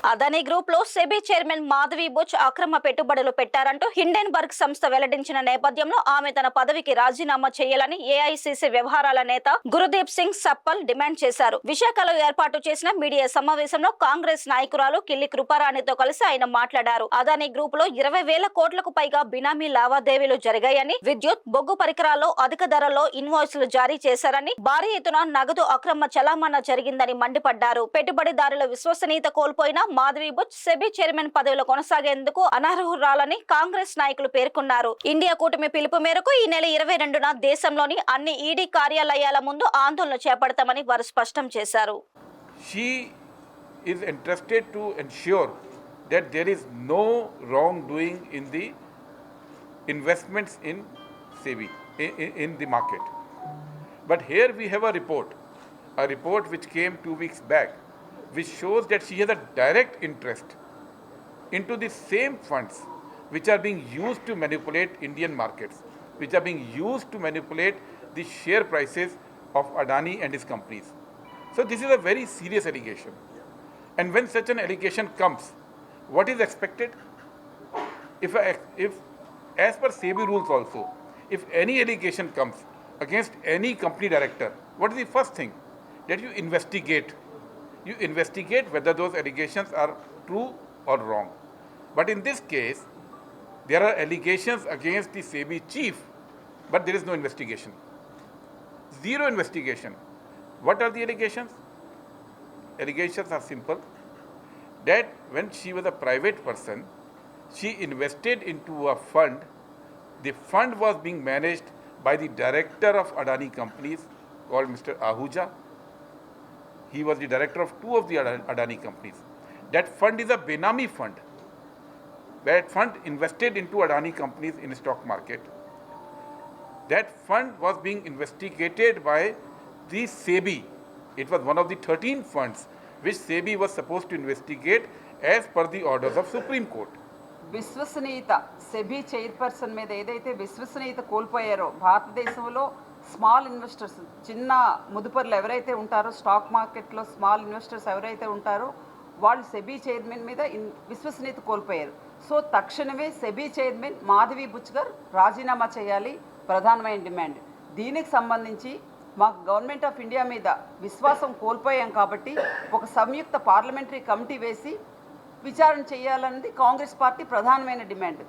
Adani group లో SEBI chairman Madhavi Butch అక్రమ పెట్టుబడులు పెట్టారంటూ హిండెన్బర్గ్ సంస్థ వెల్లడించిన నేపథ్యంలో ఆమె తన పదవికి రాజీనామా చేయాలని ఏఐసీసీ వ్యవహారాల నేత గురుదీప్ సింగ్ సప్పల్ డిమాండ్ చేశారు. విశాఖలో ఏర్పాటు చేసిన మీడియా సమావేశంలో కాంగ్రెస్ నాయకురాలు కిల్లి కృపారాణితో కలిసి ఆయన మాట్లాడారు. అదానీ గ్రూప్ లో 20,000 కోట్లకు పైగా బినామీ లావాదేవీలు జరిగాయని, విద్యుత్, బొగ్గు పరికరాల్లో అధిక ధరల్లో ఇన్వాయిస్లు జారీ చేశారని, భారీ ఎత్తున నగదు అక్రమ చలామణా జరిగిందని మండిపడ్డారు. పెట్టుబడిదారుల విశ్వసనీయత కోల్పోయిన మాధవి బుచ్ సెబీ చైర్మన్ పదవిలో కొనసాగేందుకు అనర్హురాలని కాంగ్రెస్ నాయకులు పేర్కొన్నారు. ఇండియా కూటమి పిలుపు మేరకు ఈ నెల 22న దేశంలోని అన్ని ఈడీ కార్యాలయాల ముందు ఆందోళన చేపడతామని వారు స్పష్టం చేశారు. She is interested to ensure that there is no wrongdoing in the investments in SEBI, in the market. But here we have a report which came 2 weeks back, which shows that she has a direct interest into the same funds which are being used to manipulate Indian markets, which are being used to manipulate the share prices of Adani and his companies. So this is a very serious allegation. And when such an allegation comes, what is expected? If as per SEBI rules also, if any allegation comes against any company director, what is the first thing? That you investigate. You investigate whether those allegations are true or wrong. But in this case, there are allegations against the SEBI chief, but there is no investigation. Zero investigation. What are the allegations? Allegations are simple. That when she was a private person, she invested into a fund. The fund was being managed by the director of Adani companies called Mr. Ahuja. He was the director of 2 of the Adani companies. That fund is a Benami fund. That fund invested into Adani companies in the stock market. That fund was being investigated by the SEBI. It was one of the 13 funds which SEBI was supposed to investigate as per the orders of Supreme Court. విశ్వసనీయత SEBI chairperson మీద ఏదైతే విశ్వసనీయత కోల్పోయారో భారతదేశంలో small investors, చిన్న ముదుపర్లు ఎవరైతే ఉంటారో, stock మార్కెట్లో small investors ఎవరైతే ఉంటారో వాళ్ళు సెబీ చైర్మన్ మీద విశ్వసనీయత కోల్పోయారు. సో తక్షణమే సెబీ చైర్మన్ మాధవి బుచ్ గారు రాజీనామా చేయాలి ప్రధానమైన డిమాండ్. దీనికి సంబంధించి మాకు గవర్నమెంట్ ఆఫ్ ఇండియా మీద విశ్వాసం కోల్పోయాం కాబట్టి ఒక సంయుక్త పార్లమెంటరీ కమిటీ వేసి విచారణ చేయాలన్నది కాంగ్రెస్ పార్టీ ప్రధానమైన డిమాండ్.